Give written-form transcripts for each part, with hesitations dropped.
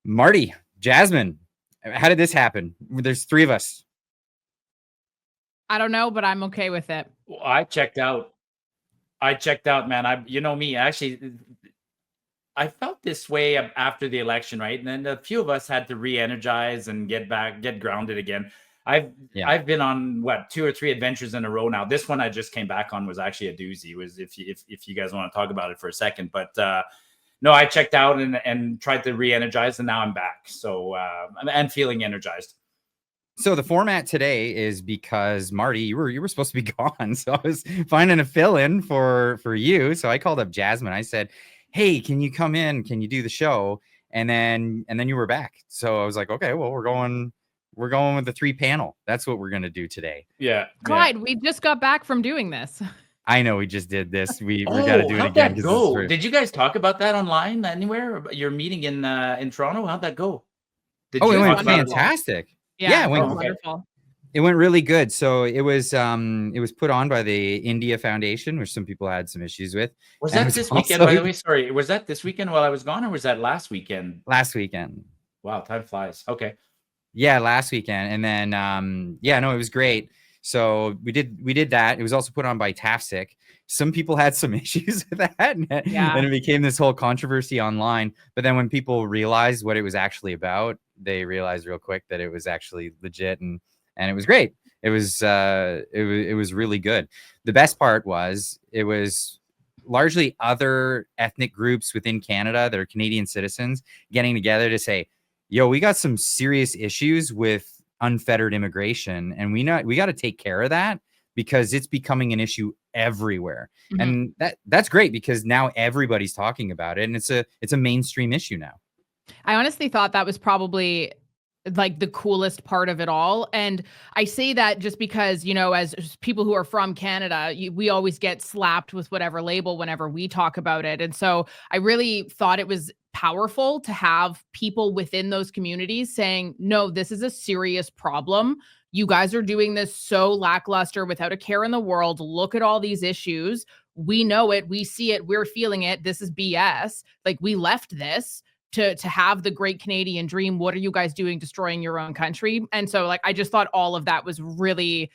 Marty, Jasmin, how did this happen? There's three of us. I don't know, but I'm okay with it. Well, I checked out, man. You know me, actually, I felt this way after the election, right? And then a few of us had to re-energize and get grounded again. I've been on what 2 or 3 adventures in a row now. This one I just came back on was actually a doozy. It was if you guys want to talk about it for a second, but no, I checked out and tried to re-energize, and now I'm back. So I'm feeling energized. So the format today is because Marty, you were supposed to be gone, so I was finding a fill-in for you. So I called up Jasmin. I said, "Hey, can you come in? Can you do the show?" And then you were back. So I was like, "Okay, well, we're going with the 3 panel. That's what we're gonna do today." Yeah, Clyde, we just got back from doing this. I know we just did this. We got to do it again. How'd that go? Did you guys talk about that online anywhere? Your meeting in Toronto? How'd that go? It went fantastic. Yeah, it went wonderful. It went really good. So it was put on by the India Foundation, which some people had some issues with. Was that this weekend, by the way? Sorry, was that this weekend while I was gone, or was that last weekend? Last weekend. Wow, time flies. Okay. Yeah, last weekend. And then it was great. So we did that. It was also put on by TAFSIC. Some people had some issues with that, and it became this whole controversy online. But then when people realized what it was actually about, they realized real quick that it was actually legit, and it was great. It was really good. The best part was it was largely other ethnic groups within Canada that are Canadian citizens getting together to say, "Yo, we got some serious issues with unfettered immigration, and we got to take care of that because it's becoming an issue everywhere." Mm-hmm. And that's great because now everybody's talking about it, and it's a mainstream issue now. I honestly thought that was probably like the coolest part of it all. And I say that just because, as people who are from Canada, we always get slapped with whatever label whenever we talk about it. And so I really thought it was powerful to have people within those communities saying, no, this is a serious problem. You guys are doing this so lackluster without a care in the world. Look at all these issues. We know it. We see it. We're feeling it. This is BS. Like, we left this to have the great Canadian dream. What are you guys doing destroying your own country? And so I just thought all of that was really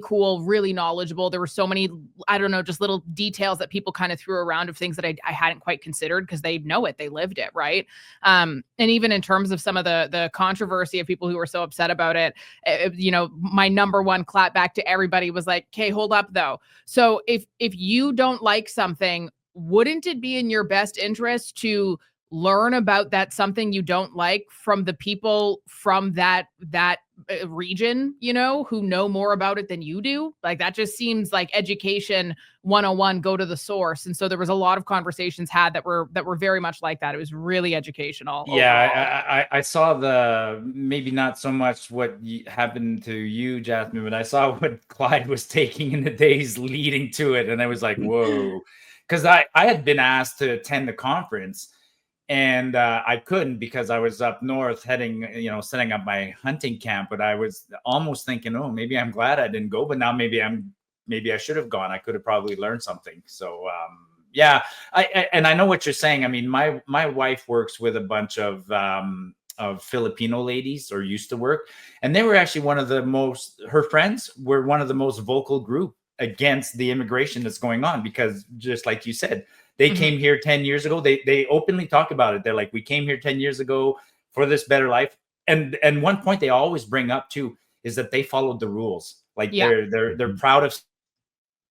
cool, really knowledgeable. There were so many, I don't know, just little details that people kind of threw around of things that I hadn't quite considered because they know it, they lived it, right? And even in terms of some of the controversy of people who were so upset about it, my number one clap back to everybody was like, okay, hold up though. So if you don't like something, wouldn't it be in your best interest to learn about that something you don't like from the people from that region, who know more about it than you do? Like, that just seems like education 101, go to the source. And so there was a lot of conversations had that were very much like that. It was really educational. Yeah, I saw maybe not so much what happened to you, Jasmin, but I saw what Clyde was taking in the days leading to it. And I was like, whoa, because I had been asked to attend the conference. And I couldn't because I was up north heading, setting up my hunting camp. But I was almost thinking, oh, maybe I'm glad I didn't go. But now maybe I should have gone. I could have probably learned something. So yeah, I know what you're saying. I mean, my wife works with a bunch of Filipino ladies, or used to work, and they were actually her friends were one of the most vocal group against the immigration that's going on, because just like you said, they came here 10 years ago. They openly talk about it. They're like, we came here 10 years ago for this better life. And one point they always bring up too is that they followed the rules. Like, they're proud of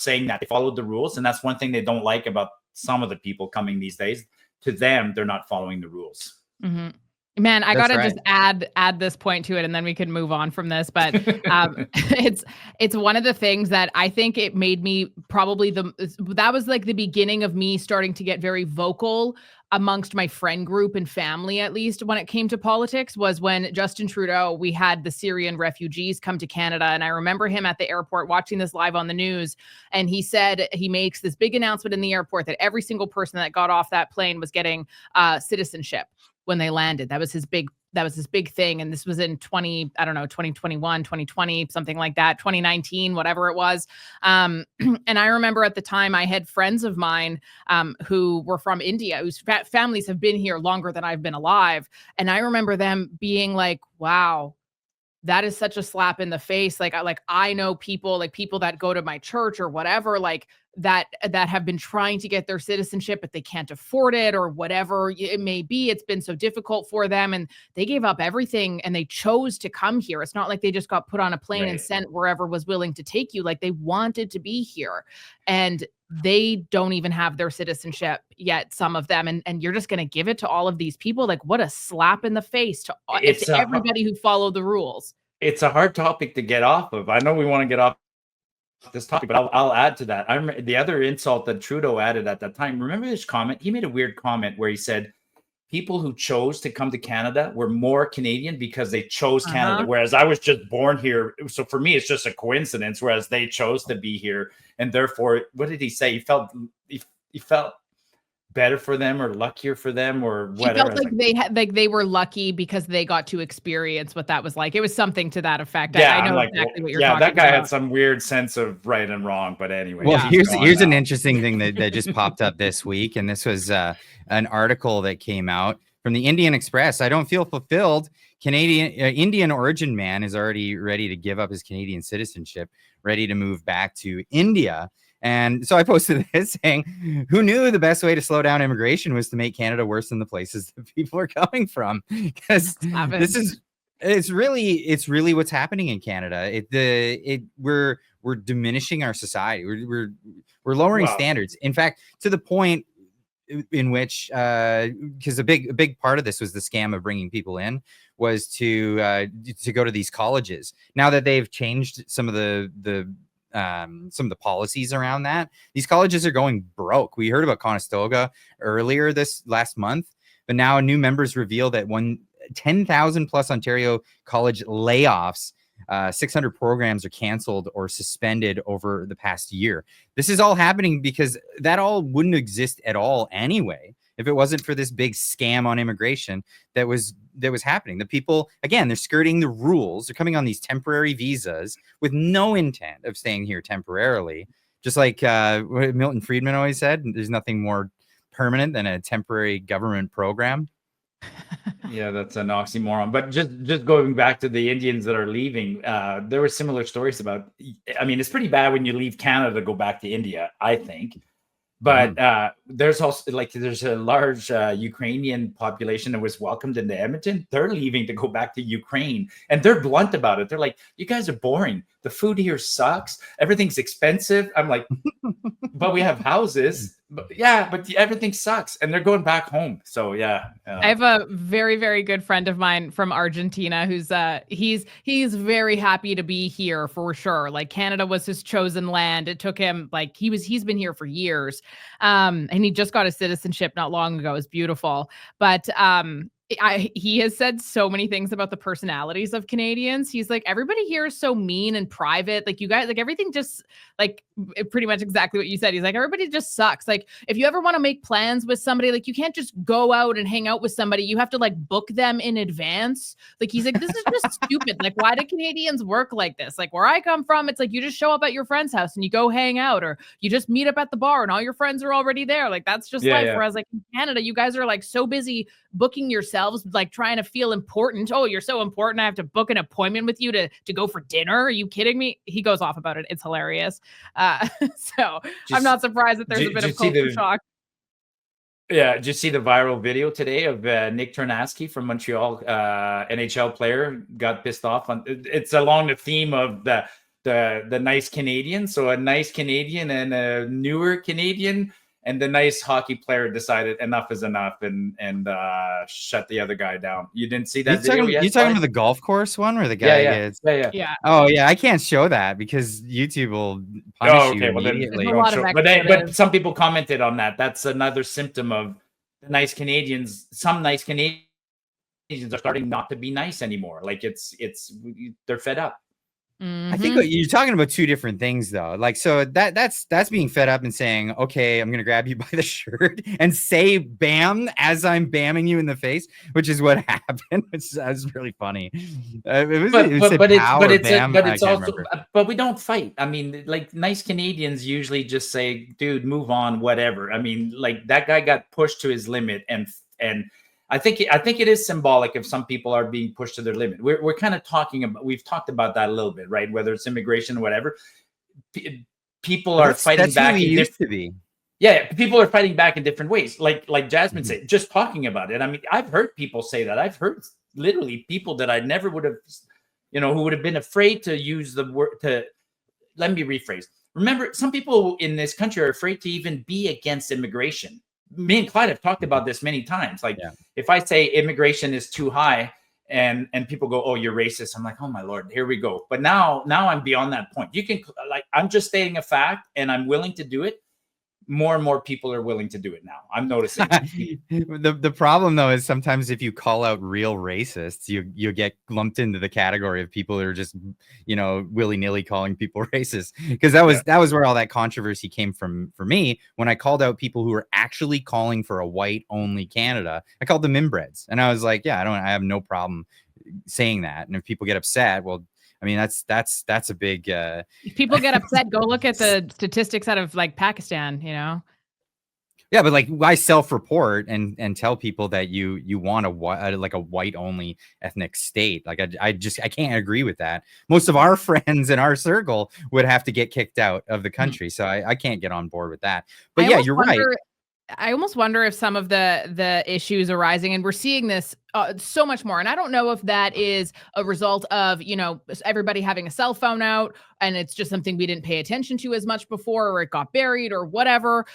saying that they followed the rules. And that's one thing they don't like about some of the people coming these days. To them, they're not following the rules. Mm-hmm. Man, I gotta just add this point to it, and then we can move on from this. But it's one of the things that I think it made me probably that was like the beginning of me starting to get very vocal amongst my friend group and family, at least when it came to politics, was when Justin Trudeau, we had the Syrian refugees come to Canada. And I remember him at the airport watching this live on the news. And he said, he makes this big announcement in the airport that every single person that got off that plane was getting citizenship when they landed. That was his big that was this big thing. And this was in 2021, 2020, something like that, 2019, whatever it was. And I remember at the time I had friends of mine who were from India, whose families have been here longer than I've been alive. And I remember them being like, wow, that is such a slap in the face. Like I know people, like people that go to my church or whatever, like that have been trying to get their citizenship, but they can't afford it or whatever it may be. It's been so difficult for them, and they gave up everything and they chose to come here. It's not like they just got put on a plane and sent wherever was willing to take you. Like they wanted to be here, and they don't even have their citizenship yet, some of them. And you're just going to give it to all of these people? Like, what a slap in the face to everybody who followed the rules. It's a hard topic to get off of. I know we want to get off this topic, but I'll add to that. I remember the other insult that Trudeau added at that time. Remember his comment? He made a weird comment where he said people who chose to come to Canada were more Canadian because they chose Canada, whereas I was just born here. So for me, it's just a coincidence, whereas they chose to be here. And therefore, what did he say? He felt better for them or luckier for them or whatever. He felt like they were lucky because they got to experience what that was like. It was something to that effect. Yeah, I know exactly what you're talking about. Yeah, that guy had some weird sense of right and wrong, but anyway. Well, here's an interesting thing that just popped up this week, and this was an article that came out from the Indian Express. I don't feel fulfilled. Indian origin man is already ready to give up his Canadian citizenship, ready to move back to India. And so I posted this saying, who knew the best way to slow down immigration was to make Canada worse than the places that people are coming from? Because it's really what's happening in Canada. We're diminishing our society. We're lowering standards. In fact, to the point in which, because a big part of this was the scam of bringing people in, was to go to these colleges. Now that they've changed some of the policies around that, these colleges are going broke. We heard about Conestoga earlier this last month, but now new members reveal that 10,000 plus Ontario college layoffs, 600 programs are canceled or suspended over the past year. This is all happening because that all wouldn't exist at all anyway if it wasn't for this big scam on immigration that was happening. The people, again, they're skirting the rules. They're coming on these temporary visas with no intent of staying here temporarily. Just like what Milton Friedman always said, there's nothing more permanent than a temporary government program. Yeah, that's an oxymoron. But just going back to the Indians that are leaving, there were similar stories about, I mean, it's pretty bad when you leave Canada to go back to India, I think. But there's also there's a large Ukrainian population that was welcomed into Edmonton. They're leaving to go back to Ukraine, and they're blunt about it. They're like, "You guys are boring. The food here sucks. Everything's expensive." I'm like, "But we have houses." But everything sucks, and they're going back home. So yeah, I have a very, very good friend of mine from Argentina who's he's very happy to be here for sure. Like Canada was his chosen land. It took him he's been here for years, and he just got his citizenship not long ago. It's beautiful, but he has said so many things about the personalities of Canadians. He's like, everybody here is so mean and private. Like you guys, like everything just pretty much exactly what you said. He's like, everybody just sucks. Like if you ever want to make plans with somebody, like you can't just go out and hang out with somebody. You have to book them in advance. Like he's like, this is just stupid. Like why do Canadians work like this? Like where I come from, it's like you just show up at your friend's house and you go hang out, or you just meet up at the bar and all your friends are already there. Like that's just life. Yeah. Whereas in Canada, you guys are so busy booking yourselves, trying to feel important. Oh, you're so important. I have to book an appointment with you to go for dinner. Are you kidding me? He goes off about it. It's hilarious. So I'm not surprised that there's a bit of culture shock. Yeah. Did you see the viral video today of Nick Ternasky from Montreal, NHL player, got pissed off on? It's along the theme of the nice Canadian. So a nice Canadian and a newer Canadian. And the nice hockey player decided enough is enough and shut the other guy down. You didn't see that video yet? You talking about the golf course one where the guy gets... Yeah. Oh, yeah. I can't show that because YouTube will punish you immediately. But some people commented on that. That's another symptom of the nice Canadians. Some nice Canadians are starting not to be nice anymore. They're fed up. I think you're talking about two different things though. Like, so that's being fed up and saying, okay, I'm going to grab you by the shirt and say bam as I'm bamming you in the face, which is what happened, which was really funny. But we don't fight. I mean, like, nice Canadians usually just say, dude, move on, whatever. I mean, like, that guy got pushed to his limit, and I think it is symbolic if some people are being pushed to their limit. We're kind of talking about, we've talked about that a little bit, right? Whether it's immigration or whatever, people are fighting back. Yeah, people are fighting back in different ways. Like Jasmin said, just talking about it. I mean, I've heard people say that. I've heard literally people that I never would have, who would have been afraid to use the word to. Let me rephrase. Remember, some people in this country are afraid to even be against immigration. Me and Clyde have talked about this many times. Like, if I say immigration is too high and people go, oh, you're racist, I'm like, oh my Lord, here we go. But now I'm beyond that point. You can, like, I'm just stating a fact and I'm willing to do it. More and more people are willing to do it now. I'm noticing. The problem though is sometimes if you call out real racists, you get lumped into the category of people that are just, willy-nilly calling people racist. Because that was where all that controversy came from for me. When I called out people who were actually calling for a white only Canada, I called them inbreds. And I was like, I have no problem saying that. And if people get upset, well, I mean, that's a big. If people get upset, go look at the statistics out of like Pakistan. Yeah, but like, I self-report and tell people that you want a white only ethnic state. Like, I can't agree with that. Most of our friends in our circle would have to get kicked out of the country, so I can't get on board with that. But yeah, you're right. I almost wonder if some of the issues arising, and we're seeing this so much more. And I don't know if that is a result of, everybody having a cell phone out and it's just something we didn't pay attention to as much before, or it got buried or whatever.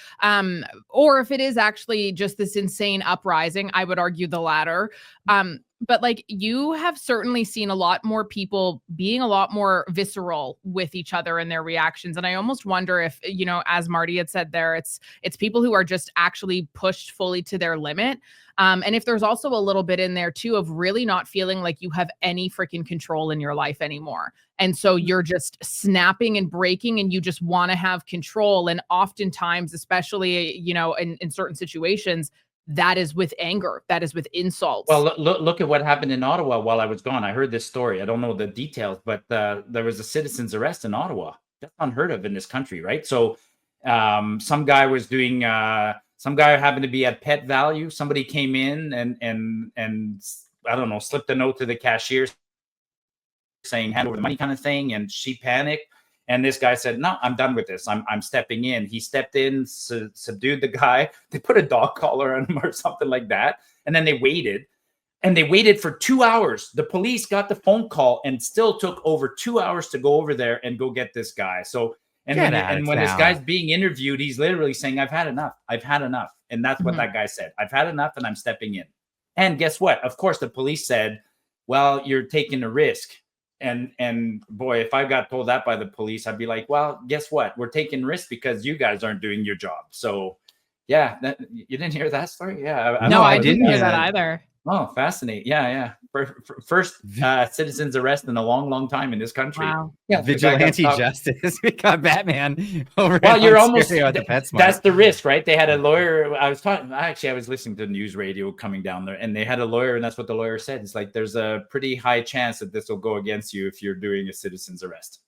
Or if it is actually just this insane uprising. I would argue the latter. But like, you have certainly seen a lot more people being a lot more visceral with each other and their reactions. And I almost wonder if, as Marty had said there, it's people who are just actually pushed fully to their limit. And if there's also a little bit in there too of really not feeling like you have any freaking control in your life anymore. And so you're just snapping and breaking and you just want to have control. And oftentimes, especially, in certain situations, that is with anger, that is with insults. Well, look at what happened in Ottawa while I was gone. I heard this story. I don't know the details, but there was a citizen's arrest in Ottawa. That's unheard of in this country, right? So some guy was doing, some guy happened to be at Pet Value. Somebody came in and I don't know, slipped a note to the cashier saying hand over the money kind of thing. And she panicked. And this guy said, no, I'm done with this. I'm stepping in. He stepped in, subdued the guy. They put a dog collar on him or something like that. And then they waited. And they waited for 2 hours. The police got the phone call and still took over 2 hours to go over there and go get this guy. So, when this guy's being interviewed, he's literally saying, I've had enough. I've had enough. And that's what that guy said. I've had enough and I'm stepping in. And guess what? Of course, the police said, well, you're taking a risk. And boy, if I got told that by the police, I'd be like, well, guess what? We're taking risks because you guys aren't doing your job. So yeah, you didn't hear that story? Yeah. I didn't hear that either. Oh, fascinating. Yeah. First citizen's arrest in a long, long time in this country. Wow. Yeah, vigilante justice. We got Batman over. Well, you're almost at the PetSmart. That's the risk, right? They had a lawyer. I was listening to the news radio coming down there, and they had a lawyer, and that's what the lawyer said. It's like there's a pretty high chance that this will go against you if you're doing a citizen's arrest.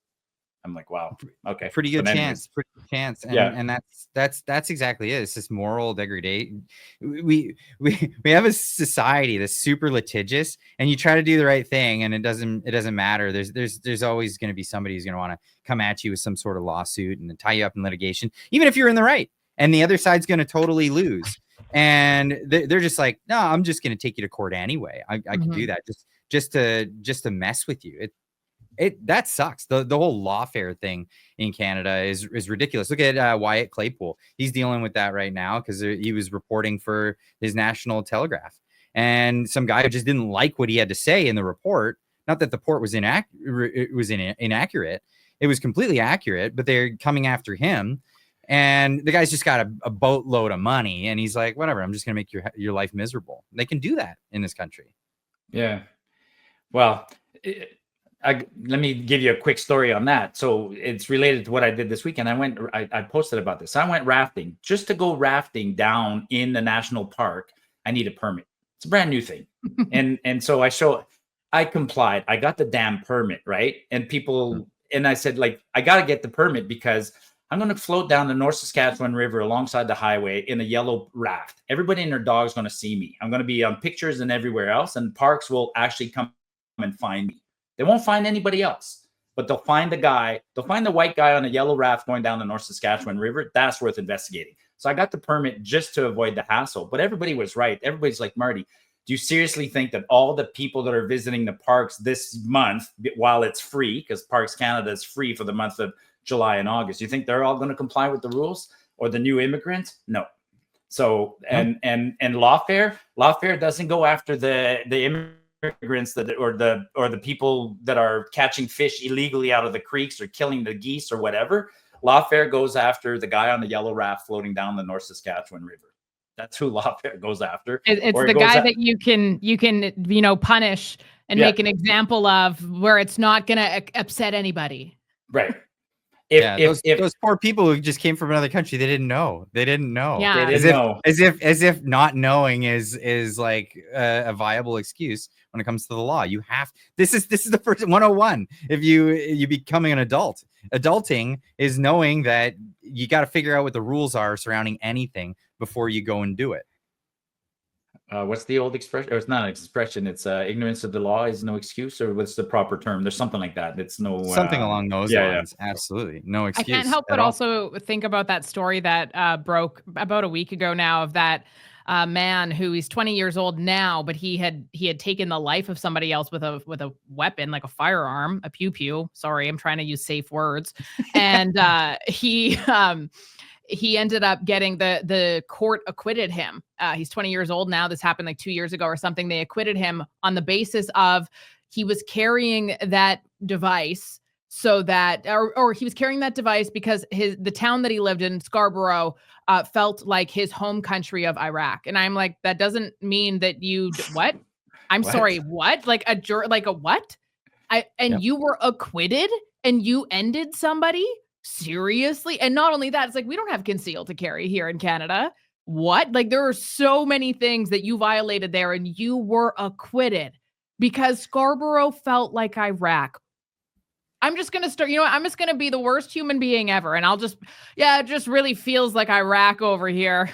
I'm like, wow, okay, pretty good chance. And that's exactly it. It's this moral degradation. We have a society that's super litigious, and you try to do the right thing, and it doesn't matter. There's always going to be somebody who's going to want to come at you with some sort of lawsuit and tie you up in litigation, even if you're in the right, and the other side's going to totally lose. And they're just like, no, I'm just going to take you to court anyway. I can do that just to mess with you. That sucks. The whole lawfare thing in Canada is ridiculous. Look at Wyatt Claypool. He's dealing with that right now because he was reporting for his National Telegraph, and some guy just didn't like what he had to say in the report. Not that the report was inaccurate. It was completely accurate, but they're coming after him. And the guy's just got a boatload of money, and he's like, whatever, I'm just gonna make your life miserable. They can do that in this country. Yeah. Well, let me give you a quick story on that. So it's related to what I did this weekend. I posted about this. I went rafting. Just to go rafting down in the national park, I need a permit. It's a brand new thing. and so I complied. I got the damn permit, right? And I said, like, I got to get the permit because I'm going to float down the North Saskatchewan River alongside the highway in a yellow raft. Everybody and their dog's going to see me. I'm going to be on pictures and everywhere else, and parks will actually come and find me. They won't find anybody else, but they'll find the white guy on a yellow raft going down the North Saskatchewan River. That's worth investigating. So I got the permit just to avoid the hassle, but everybody was right. Everybody's like, Marty, do you seriously think that all the people that are visiting the parks this month, while it's free, because Parks Canada is free for the month of July and August, you think they're all going to comply with the rules, or the new immigrants? No. So, and lawfare doesn't go after the immigrants or the people that are catching fish illegally out of the creeks or killing the geese or whatever. Lawfare goes after the guy on the yellow raft floating down the North Saskatchewan River. That's who lawfare goes after. It's the guy that you can punish and make an example of, where it's not going to upset anybody. Right. If those poor people who just came from another country, they didn't know. Yeah. As if not knowing is like a viable excuse when it comes to the law. You have, this is the first 101. If you becoming an adult, adulting is knowing that you got to figure out what the rules are surrounding anything before you go and do it. What's the old expression? Or it's not an expression. It's ignorance of the law is no excuse, or what's the proper term? There's something like that. It's no something along those lines. Yeah. Absolutely, no excuse. I can't help but also think about that story that broke about a week ago now of that man who he's 20 years old now, but he had taken the life of somebody else with a weapon, like a firearm, a pew. Sorry, I'm trying to use safe words, and he ended up getting the court acquitted him. He's 20 years old now. This happened like 2 years ago or something. They acquitted him on the basis of he was carrying that device so that, or he was carrying that device because the town that he lived in, Scarborough, felt like his home country of Iraq. And I'm like, that doesn't mean that what? I'm sorry, what? Like a what? You were acquitted and you ended somebody? Seriously? And not only that, it's like, we don't have concealed to carry here in Canada. What? Like, there are so many things that you violated there and you were acquitted because Scarborough felt like Iraq. I'm just going to start, I'm just going to be the worst human being ever. And it just really feels like Iraq over here.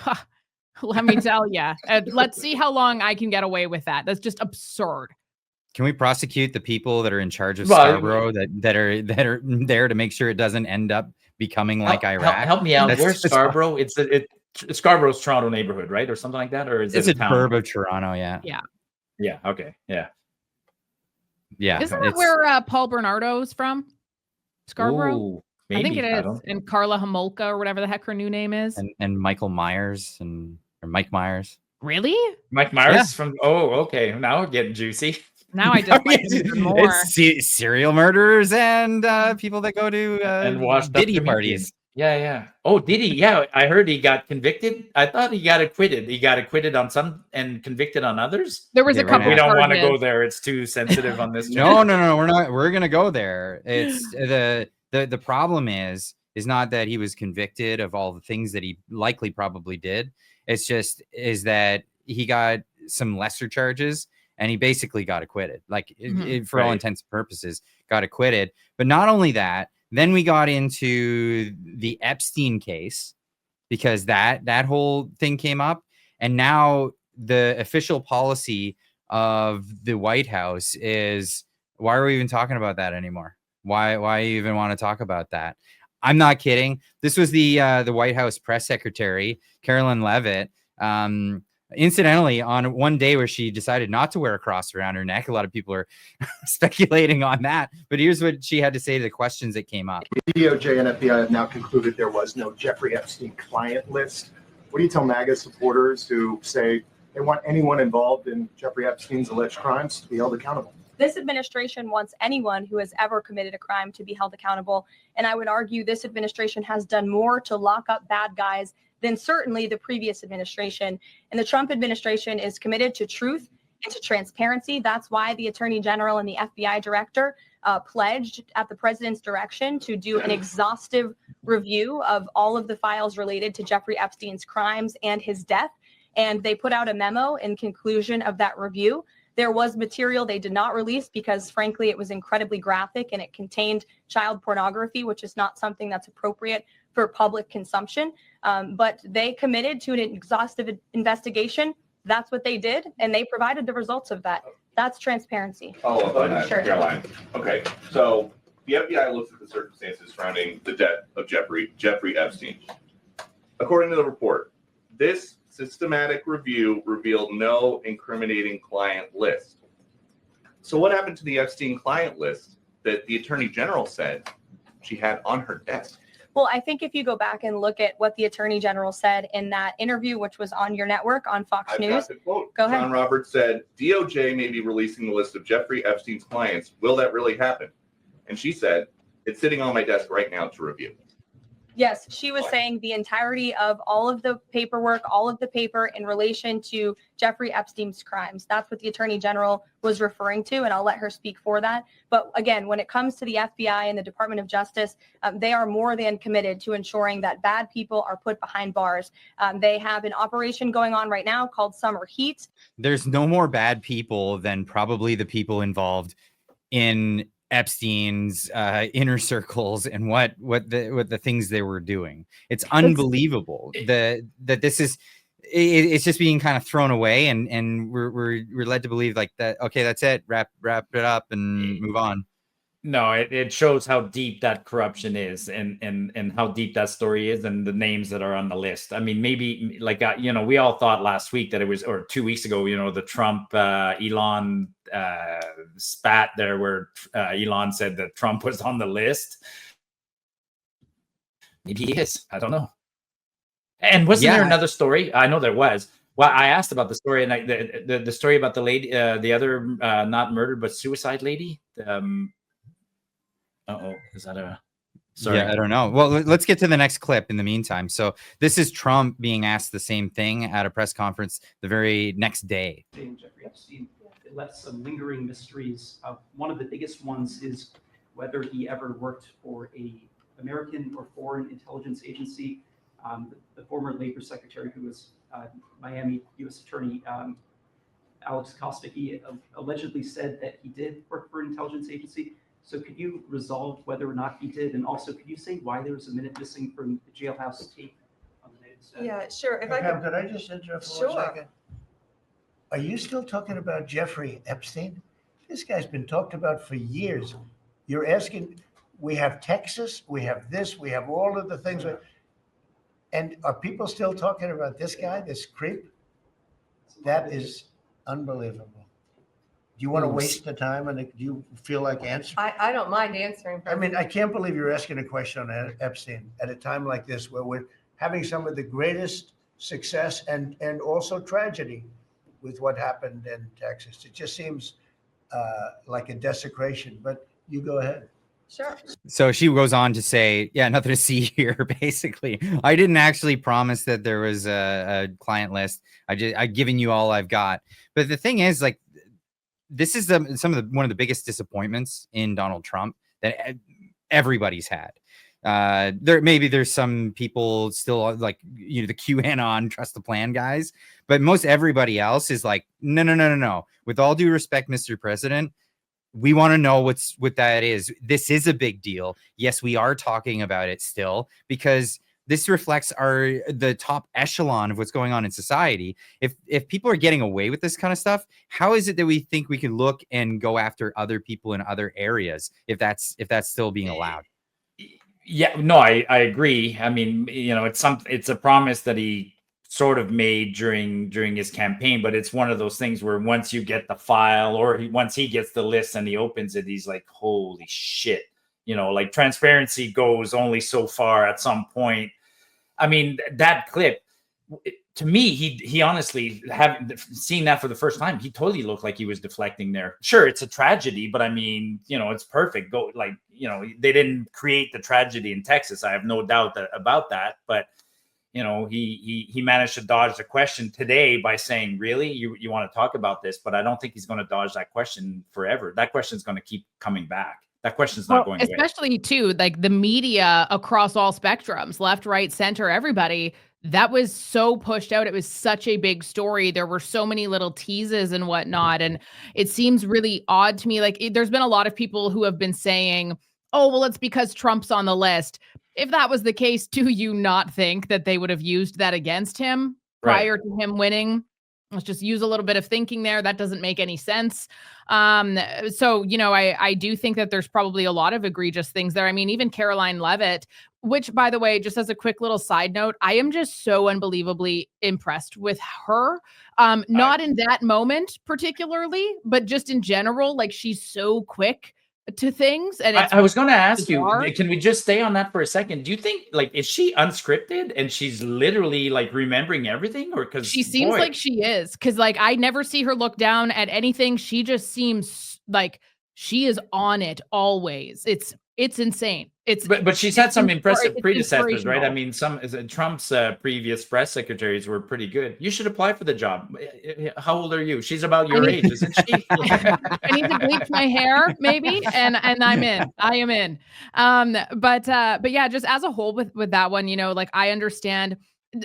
Let me tell you. Let's see how long I can get away with that. That's just absurd. Can we prosecute the people that are in charge of Scarborough that are there to make sure it doesn't end up becoming like Iraq? Help me out. Where's Scarborough? It's Scarborough's Toronto neighborhood, right, or something like that, or is it a suburb of Toronto? Yeah. Yeah. Okay. Yeah. Isn't that where Paul Bernardo's from? Scarborough. Ooh, maybe. I think it is. And Carla Homolka or whatever the heck her new name is. And Michael Myers or Mike Myers. Really? Mike Myers from? Oh, okay. Now we're getting juicy. Now I just like it even more. It's serial murderers and people that go to and watch Diddy parties. Yeah. Oh, Diddy. Yeah, I heard he got convicted. I thought he got acquitted. He got acquitted on some and convicted on others. There was a couple. We don't want to go there. It's too sensitive on this. No. We're not. We're gonna go there. It's the problem is not that he was convicted of all the things that he likely probably did. It's just is that he got some lesser charges. And he basically got acquitted, for all intents and purposes, got acquitted. But not only that, then we got into the Epstein case because that whole thing came up. And now the official policy of the White House is, why are we even talking about that anymore? Why even want to talk about that? I'm not kidding. This was the White House press secretary, Carolyn Leavitt, incidentally, on one day where she decided not to wear a cross around her neck. A lot of people are speculating on that. But here's what she had to say to the questions that came up. The DOJ and FBI have now concluded there was no Jeffrey Epstein client list. What do you tell MAGA supporters who say they want anyone involved in Jeffrey Epstein's alleged crimes to be held accountable? This administration wants anyone who has ever committed a crime to be held accountable. And I would argue this administration has done more to lock up bad guys than certainly the previous administration. And the Trump administration is committed to truth into transparency. That's why the Attorney General and the FBI Director pledged at the president's direction to do an exhaustive review of all of the files related to Jeffrey Epstein's crimes and his death. And they put out a memo in conclusion of that review. There was material they did not release because, frankly, it was incredibly graphic and it contained child pornography, which is not something that's appropriate for public consumption. But they committed to an exhaustive investigation. That's what they did, and they provided the results of that. That's transparency. Follow up on that, Sure. Caroline. Okay, so the FBI looks at the circumstances surrounding the death of Jeffrey Epstein. According to the report, this systematic review revealed no incriminating client list. So what happened to the Epstein client list that the Attorney General said she had on her desk? Well, I think if you go back and look at what the Attorney General said in that interview, which was on your network on Fox I've News. got the quote. Go ahead. John Roberts said, DOJ may be releasing the list of Jeffrey Epstein's clients. Will that really happen? And she said, it's sitting on my desk right now to review. Yes, she was saying the entirety of all of the paperwork, all of the paper in relation to Jeffrey Epstein's crimes. That's what the Attorney General was referring to, and I'll let her speak for that. But again, when it comes to the FBI and the Department of Justice, they are more than committed to ensuring that bad people are put behind bars. They have an operation going on right now called Summer Heat. There's no more bad people than probably the people involved in Epstein's inner circles and what the things they were doing. It's unbelievable that this is it's just being kind of thrown away, and we're led to believe like that. Okay, that's it. Wrap it up and move on. No, it shows how deep that corruption is, and how deep that story is, and the names that are on the list. I mean, maybe like we all thought last week that it was, or 2 weeks ago, the Trump Elon spat there, where Elon said that Trump was on the list. Maybe he is. I don't know. And wasn't there another story? I know there was. Well, I asked about the story, and the story about the lady, the other not murdered but suicide lady. Is that a... Sorry. Yeah, I don't know. Well, let's get to the next clip in the meantime. So this is Trump being asked the same thing at a press conference the very next day. Jeffrey Epstein, it left some lingering mysteries. One of the biggest ones is whether he ever worked for a American or foreign intelligence agency. The former labor secretary, who was Miami U.S. Attorney Alex Kosticki, allegedly said that he did work for an intelligence agency. So could you resolve whether or not he did? And also, could you say why there was a minute missing from the jailhouse tape on the day of the Yeah, sure. If Could I just interrupt for 1 second? Are you still talking about Jeffrey Epstein? This guy's been talked about for years. You're asking, we have Texas, we have this, we have all of the things. And are people still talking about this guy, this creep? That is unbelievable. Do you want to waste the time, and do you feel like answering? I don't mind answering. I mean, I can't believe you're asking a question on Epstein at a time like this, where we're having some of the greatest success and also tragedy with what happened in Texas. It just seems like a desecration, but you go ahead. Sure. So she goes on to say, yeah, nothing to see here, basically. I didn't actually promise that there was a client list. I've given you all I've got. But the thing is, like, this is one of the biggest disappointments in Donald Trump that everybody's had. There's some people still like, the QAnon trust the plan guys, but most everybody else is like, no. With all due respect, Mr. President, we want to know what that is. This is a big deal. Yes, we are talking about it still, because this reflects the top echelon of what's going on in society. If people are getting away with this kind of stuff, how is it that we think we can look and go after other people in other areas if that's still being allowed? Yeah, no, I agree. I mean, it's a promise that he sort of made during his campaign, but it's one of those things where once you get the file, or once he gets the list and he opens it, he's like, holy shit. Like transparency goes only so far at some point. I mean, that clip, to me, he honestly, having seen that for the first time, he totally looked like he was deflecting there. Sure, it's a tragedy, but I mean, it's perfect. They didn't create the tragedy in Texas. I have no doubt about that. But he managed to dodge the question today by saying, really, you want to talk about this? But I don't think he's going to dodge that question forever. That question is going to keep coming back. That question's not going away. Especially too, like the media across all spectrums, left, right, center, everybody, that was so pushed out. It was such a big story. There were so many little teases and whatnot. And it seems really odd to me. Like there's been a lot of people who have been saying, oh, well, it's because Trump's on the list. If that was the case, do you not think that they would have used that against him prior to him winning? Let's just use a little bit of thinking there. That doesn't make any sense. So, I do think that there's probably a lot of egregious things there. I mean, even Caroline Leavitt, which, by the way, just as a quick little side note, I am just so unbelievably impressed with her. Not in that moment particularly, but just in general, like she's so quick to things. And I was going to ask you, can we just stay on that for a second? Do you think, like, is she unscripted and she's literally like remembering everything, or because she seems like she is? Because like I never see her look down at anything. She just seems like she is on it always. It's insane. But she's had some impressive predecessors, right? I mean, some Trump's previous press secretaries were pretty good. You should apply for the job. How old are you? She's about your age, isn't she? I need to bleach my hair, maybe, and I'm in. I am in. But yeah, just as a whole with that one, like I understand.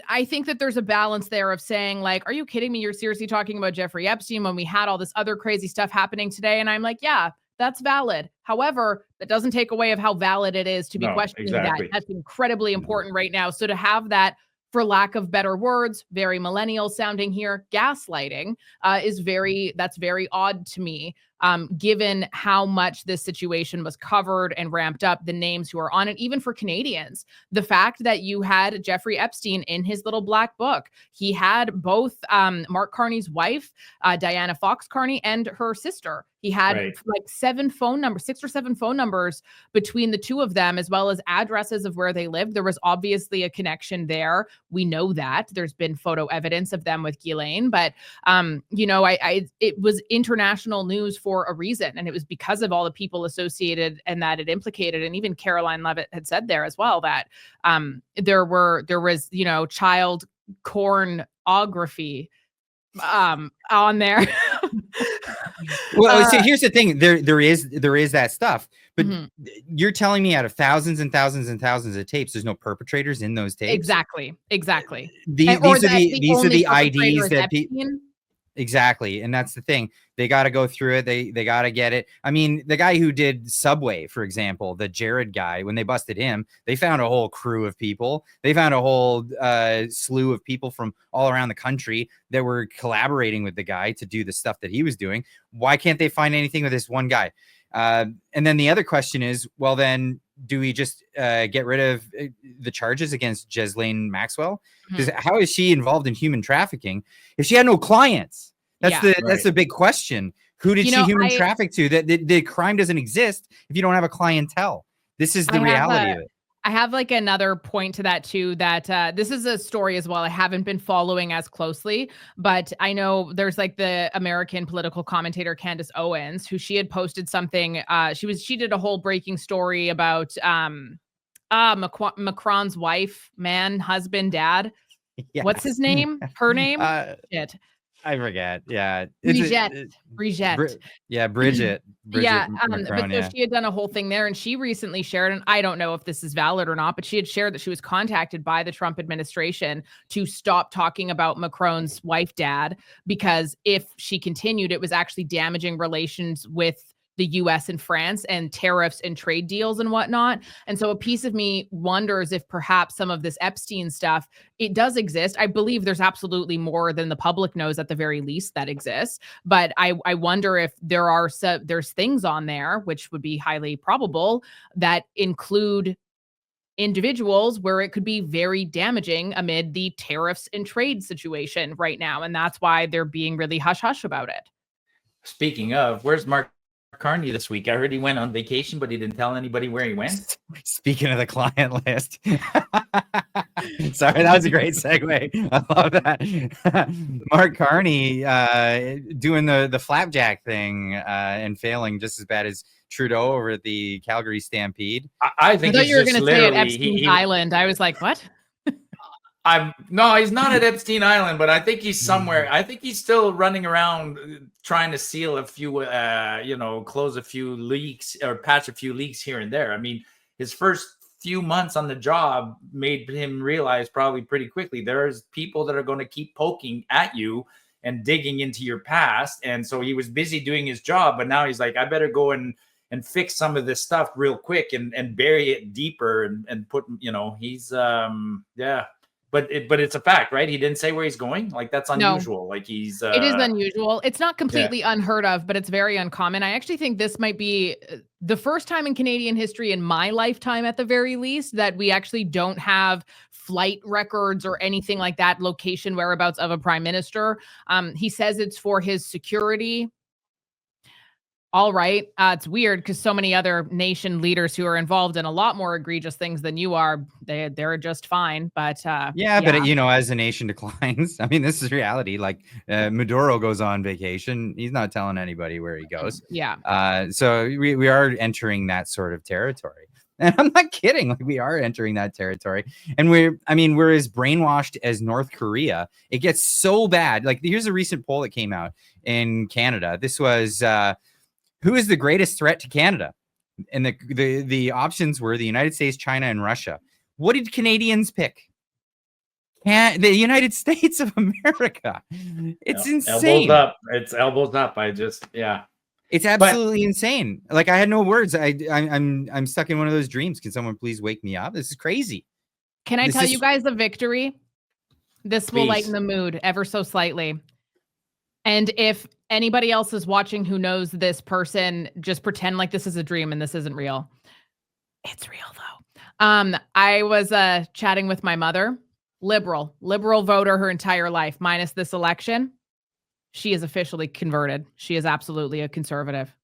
I think that there's a balance there of saying, like, are you kidding me? You're seriously talking about Jeffrey Epstein when we had all this other crazy stuff happening today? And I'm like, yeah, that's valid. However, that doesn't take away of how valid it is to be questioning that. That's incredibly important right now. So to have that, for lack of better words, very millennial sounding here, gaslighting that's very odd to me. Given how much this situation was covered and ramped up, the names who are on it, even for Canadians, the fact that you had Jeffrey Epstein in his little black book, he had both Mark Carney's wife, Diana Fox Carney, and her sister. He had like 6 or 7 phone numbers between the two of them, as well as addresses of where they lived. There was obviously a connection there. We know that there's been photo evidence of them with Laine, but it was international news for a reason. And it was because of all the people associated and that it implicated. And even Caroline Leavitt had said there as well that there was, child pornography on there. Well, so here's the thing. There is that stuff, but you're telling me out of thousands and thousands and thousands of tapes, there's no perpetrators in those tapes. Exactly. These are the IDs that people. Exactly. And that's the thing. They got to go through it. They got to get it. I mean, the guy who did Subway, for example, the Jared guy, when they busted him, they found a whole crew of people. They found a whole slew of people from all around the country that were collaborating with the guy to do the stuff that he was doing. Why can't they find anything with this one guy? And then the other question is, well, then do we just get rid of the charges against Ghislaine Maxwell? Because how is she involved in human trafficking if she had no clients? That's the big question. Who did she human traffic to? That the crime doesn't exist if you don't have a clientele. This is the reality of it. I have like another point to that too, that this is a story as well I haven't been following as closely, but I know there's like the American political commentator Candace Owens, who she had posted something. She did a whole breaking story about Macron's wife, husband, dad. Yes. What's his name? Her name? Shit. I forget. Yeah. Brigitte. Bridget. Yeah. Macron, but so she had done a whole thing there, and she recently shared, and I don't know if this is valid or not, but she had shared that she was contacted by the Trump administration to stop talking about Macron's wife, dad, because if she continued, it was actually damaging relations with the US and France and tariffs and trade deals and whatnot. And so a piece of me wonders if perhaps some of this Epstein stuff, it does exist. I believe there's absolutely more than the public knows at the very least that exists. But I wonder if there's things on there, which would be highly probable, that include individuals where it could be very damaging amid the tariffs and trade situation right now. And that's why they're being really hush-hush about it. Speaking of, where's Mark Carney this week? I heard he went on vacation, but he didn't tell anybody where he went. Speaking of the client list. Sorry, that was a great segue. I love that. Mark Carney doing the flapjack thing and failing just as bad as Trudeau over at the Calgary Stampede. I think I thought you were going to say at Epstein's Island. I was like, what? No, he's not at Epstein Island, but I think he's somewhere. I think he's still running around trying to seal a few, close a few leaks or patch a few leaks here and there. I mean, his first few months on the job made him realize probably pretty quickly there's people that are going to keep poking at you and digging into your past. And so he was busy doing his job, but now he's like, I better go and fix some of this stuff real quick and bury it deeper and put, he's But it's a fact, right? He didn't say where he's going. Like, that's unusual. No. Like, he's it is unusual. It's not completely unheard of, but it's very uncommon. I actually think this might be the first time in Canadian history, in my lifetime at the very least, that we actually don't have flight records or anything like that, location whereabouts of a prime minister. He says it's for his security. All right. It's weird because so many other nation leaders who are involved in a lot more egregious things than you are, they're just fine. But but as the nation declines, I mean, this is reality. Like Maduro goes on vacation. He's not telling anybody where he goes. Yeah. So we are entering that sort of territory. And I'm not kidding. Like, we are entering that territory. And we're as brainwashed as North Korea. It gets so bad. Like, here's a recent poll that came out in Canada. This was who is the greatest threat to Canada? And the options were the United States, China, and Russia. What did Canadians pick? The United States of America. It's insane. Elbows up. It's elbows up. It's absolutely insane. Like, I had no words. I'm stuck in one of those dreams. Can someone please wake me up? This is crazy. Can I tell you guys a victory? This will lighten the mood ever so slightly. And if anybody else is watching who knows this person, just pretend like this is a dream and this isn't real. It's real, though. I was chatting with my mother, liberal voter her entire life, minus this election. She is officially converted. She is absolutely a conservative.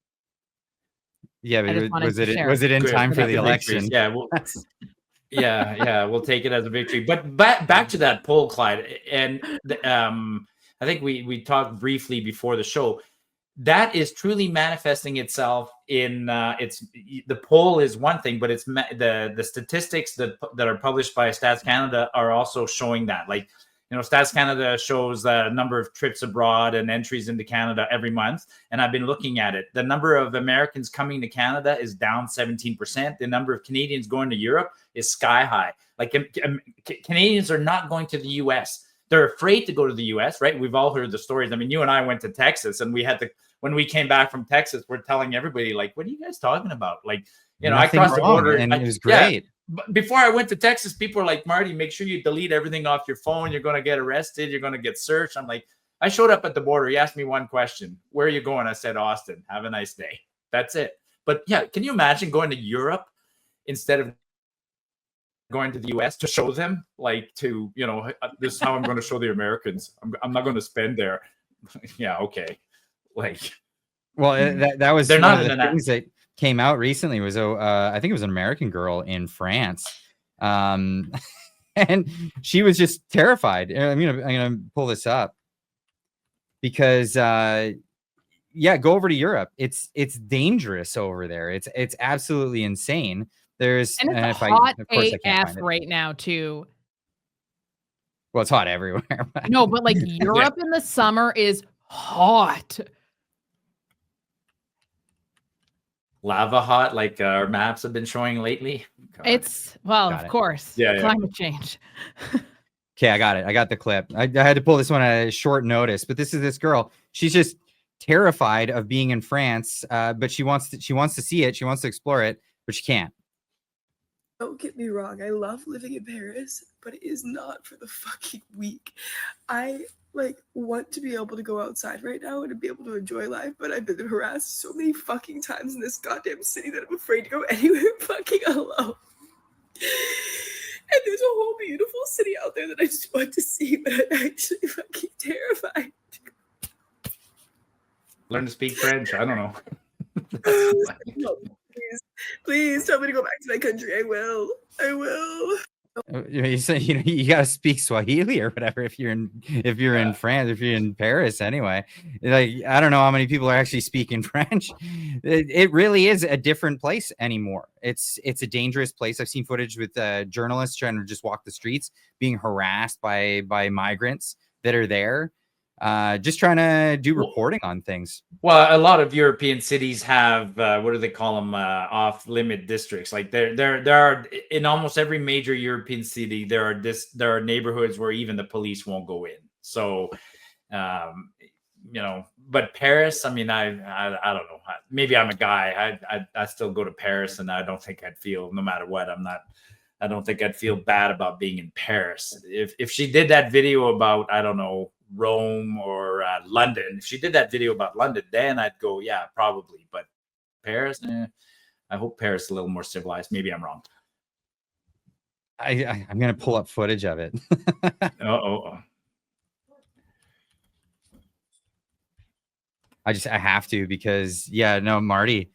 Yeah, but was it in time for the election? Yeah, we'll take it as a victory. But back to that poll, Clyde, and I think we talked briefly before the show. That is truly manifesting itself in the poll is one thing, but it's the statistics that are published by Stats Canada are also showing that. Like, Stats Canada shows the number of trips abroad and entries into Canada every month, and I've been looking at it. The number of Americans coming to Canada is down 17%. The number of Canadians going to Europe is sky high. Like, Canadians are not going to the U.S. They're afraid to go to the U.S., right? We've all heard the stories. I mean, you and I went to Texas, and when we came back from Texas, we're telling everybody, like, what are you guys talking about? Like, I crossed the border, and it was great. But before I went to Texas, people were like, Marty, make sure you delete everything off your phone. You're going to get arrested. You're going to get searched. I'm like, I showed up at the border. He asked me one question. Where are you going? I said, Austin. Have a nice day. That's it. But yeah, can you imagine going to Europe instead of going to the U.S. to show them, like, this is how I'm going to show the Americans. I'm not going to spend there. Yeah, okay. Like, well, that was one of the things that came out recently was I think it was an American girl in France, and she was just terrified. I'm gonna pull this up because go over to Europe. It's dangerous over there. It's absolutely insane. There's and it's hot AF right now too. Well, it's hot everywhere. No, but like Europe in the summer is hot. Lava hot, like our maps have been showing lately. It's of course, climate change. Okay, I got it. I got the clip. I had to pull this one at a short notice, but this is this girl. She's just terrified of being in France, but she wants to see it. She wants to explore it, but she can't. Don't get me wrong. I love living in Paris, but it is not for the fucking weak. I want to be able to go outside right now and to be able to enjoy life, but I've been harassed so many fucking times in this goddamn city that I'm afraid to go anywhere fucking alone. And there's a whole beautiful city out there that I just want to see, but I'm actually fucking terrified. Learn to speak French. I don't know. Please tell me to go back to my country. I will. You say, you got to speak Swahili or whatever if you're in France, if you're in Paris anyway. Like, I don't know how many people are actually speaking French. It really is a different place anymore. It's a dangerous place. I've seen footage with journalists trying to just walk the streets, being harassed by migrants that are there, just trying to do reporting on things. Well, a lot of European cities have what do they call them? Off-limit districts. Like there are in almost every major European city there are neighborhoods where even the police won't go in. So, but Paris, I mean, I don't know. Maybe I'm a guy. I still go to Paris, and I don't think I'd feel, no matter what. I don't think I'd feel bad about being in Paris. If she did that video about, I don't know, Rome or London, if she did that video about London, then I'd go, yeah, probably. But Paris, I hope Paris is a little more civilized. Maybe I'm wrong. I'm gonna pull up footage of it. I have to, because Marty,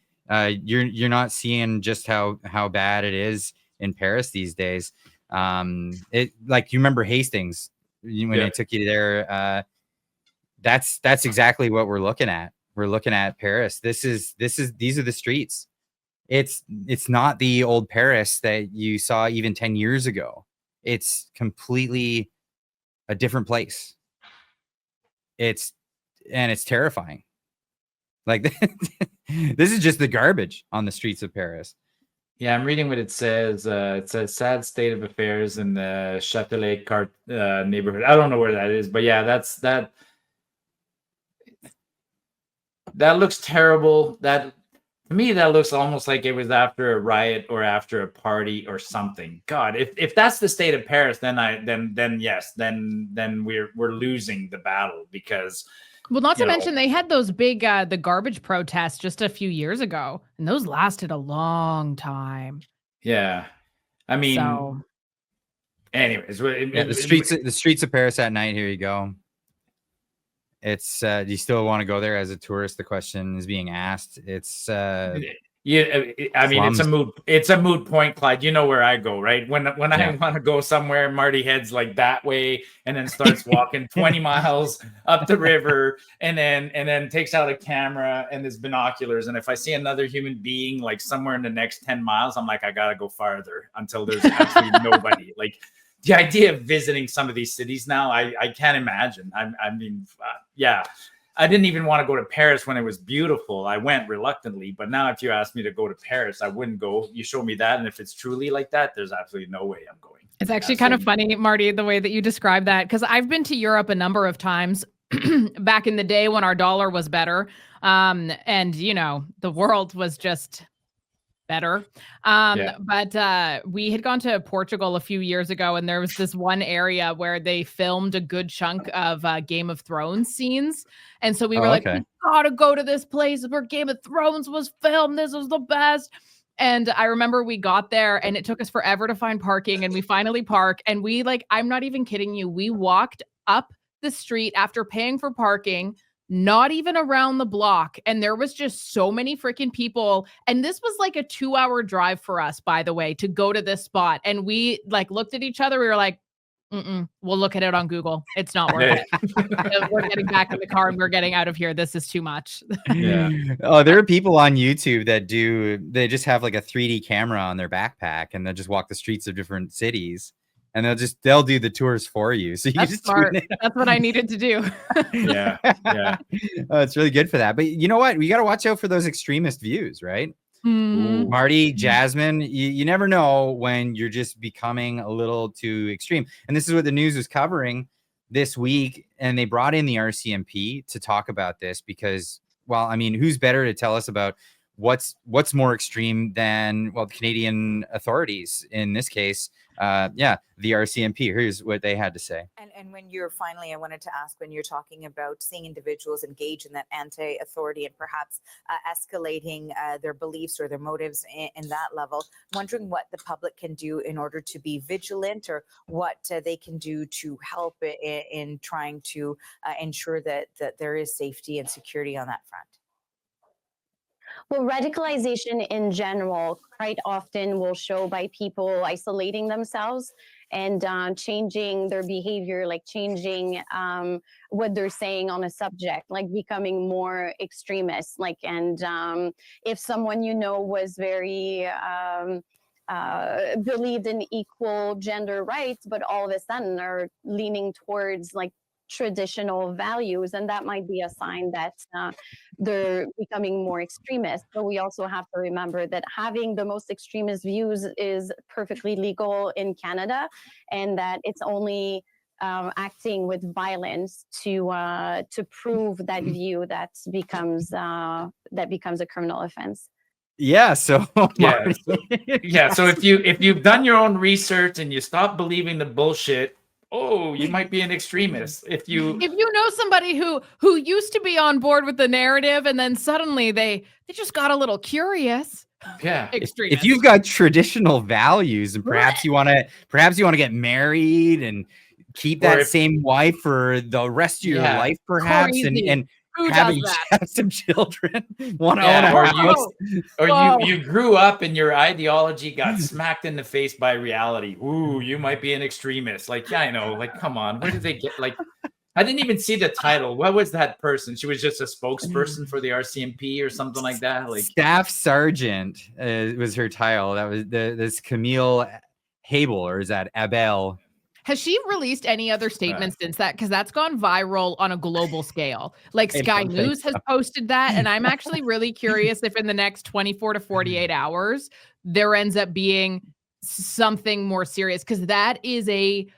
you're not seeing just how bad it is in Paris these days. It, like, you remember Hastings when they took you there. That's exactly what we're looking at. We're looking at Paris. These are the streets. It's not the old Paris that you saw even 10 years ago. It's completely a different place. It's terrifying. Like, this is just the garbage on the streets of Paris. Yeah, I'm reading what it says. It's a sad state of affairs in the Châtelet neighborhood. I don't know where that is, but yeah, that looks terrible. That, to me, that looks almost like it was after a riot or after a party or something. God, if that's the state of Paris, then yes, then we're losing the battle, because. Well, not to mention they had those big the garbage protests just a few years ago, and those lasted a long time. Yeah, I mean, anyways, the streets of Paris at night. Here you go. It's do you still want to go there as a tourist? The question is being asked. It's yeah, I mean, it's a moot point, Clyde. You know where I go, right? When I want to go somewhere, Marty heads like that way and then starts walking 20 miles up the river, and then takes out a camera and his binoculars. And if I see another human being like somewhere in the next 10 miles, I'm like, I gotta go farther until there's absolutely nobody. Like, the idea of visiting some of these cities now, I can't imagine. I mean, yeah. I didn't even want to go to Paris when it was beautiful. I went reluctantly, but now if you ask me to go to Paris, I wouldn't go. You show me that, and if it's truly like that, there's absolutely no way I'm going. It's actually kind of funny, Marty, the way that you describe that, because I've been to Europe a number of times back in the day when our dollar was better, and the world was just better. But we had gone to Portugal a few years ago, and there was this one area where they filmed a good chunk of Game of Thrones scenes. And so we were like, we gotta go to this place where Game of Thrones was filmed. This was the best. And I remember we got there and it took us forever to find parking, and we finally park, and we, like, I'm not even kidding you, we walked up the street after paying for parking, not even around the block, and there was just so many freaking people. And this was like a 2-hour drive for us, by the way, to go to this spot. And we like looked at each other, we were like, we'll look at it on Google. It's not worth it. We're getting back in the car and we're getting out of here. This is too much. Yeah. Oh, there are people on YouTube that they just have like a 3D camera on their backpack, and they'll just walk the streets of different cities, and they'll do the tours for you. So you That's just smart. That's what I needed to do. Yeah. Oh, it's really good for that. But you know what? We got to watch out for those extremist views, right? Marty, Jasmin, you never know when you're just becoming a little too extreme. And this is what the news was covering this week. And they brought in the RCMP to talk about this because, well, I mean, who's better to tell us about what's more extreme than, well, the Canadian authorities in this case? The RCMP. Here's what they had to say. And when you're finally, I wanted to ask, when you're talking about seeing individuals engage in that anti-authority and perhaps escalating their beliefs or their motives in that level, wondering what the public can do in order to be vigilant, or what they can do to help in trying to ensure that there is safety and security on that front. Well, radicalization in general quite often will show by people isolating themselves and changing their behavior, like changing what they're saying on a subject, like becoming more extremist. Like, and if someone you know was very believed in equal gender rights, but all of a sudden are leaning towards like traditional values, and that might be a sign that they're becoming more extremist. But we also have to remember that having the most extremist views is perfectly legal in Canada, and that it's only acting with violence to prove that view that becomes a criminal offense. Yeah. So Yeah. So if you've done your own research and you stop believing the bullshit, oh, you might be an extremist. If you know somebody who used to be on board with the narrative and then suddenly they just got a little curious. Yeah. If you've got traditional values and perhaps you want to get married and keep that same wife for the rest of your life, perhaps, and have some children, want to own a house. You grew up and your ideology got smacked in the face by reality. Ooh, you might be an extremist. Like, yeah, I know. Like, come on, where did they get? Like, I didn't even see the title. What was that person? She was just a spokesperson for the RCMP or something like that. Like, staff sergeant was her title. That was this Camille Habel, or is that Abel? Has she released any other statements since that? Because that's gone viral on a global scale. Like Sky News has posted that. And I'm actually really curious if in the next 24 to 48 hours, there ends up being something more serious. Because that is a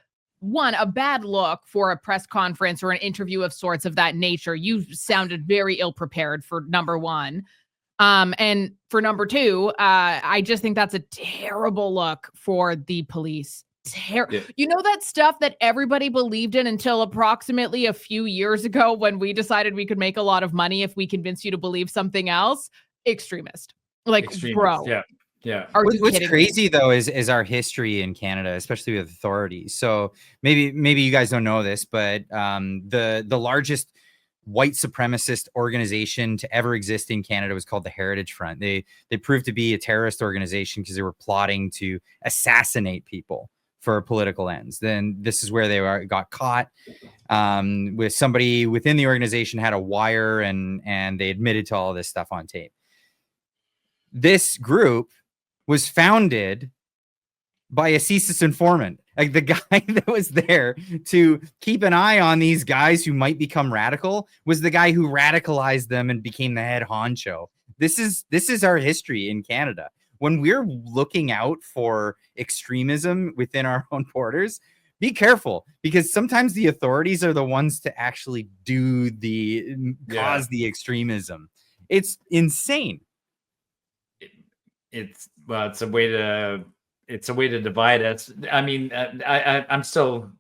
bad look for a press conference or an interview of sorts of that nature. You sounded very ill prepared for number one. And for number two, I just think that's a terrible look for the police. You know, that stuff that everybody believed in until approximately a few years ago when we decided we could make a lot of money if we convinced you to believe something else. Extremist. Like, bro. Yeah. What's crazy though is our history in Canada, especially with authorities. So maybe you guys don't know this, but the largest white supremacist organization to ever exist in Canada was called the Heritage Front. They proved to be a terrorist organization because they were plotting to assassinate people for political ends. Then this is where they got caught with somebody within the organization had a wire, and they admitted to all this stuff on tape. This group was founded by a CSIS informant, like the guy that was there to keep an eye on these guys who might become radical was the guy who radicalized them and became the head honcho. This is our history in Canada. When we're looking out for extremism within our own borders, be careful, because sometimes the authorities are the ones to actually cause the extremism. It's insane. It's a way to divide us. I mean, I'm still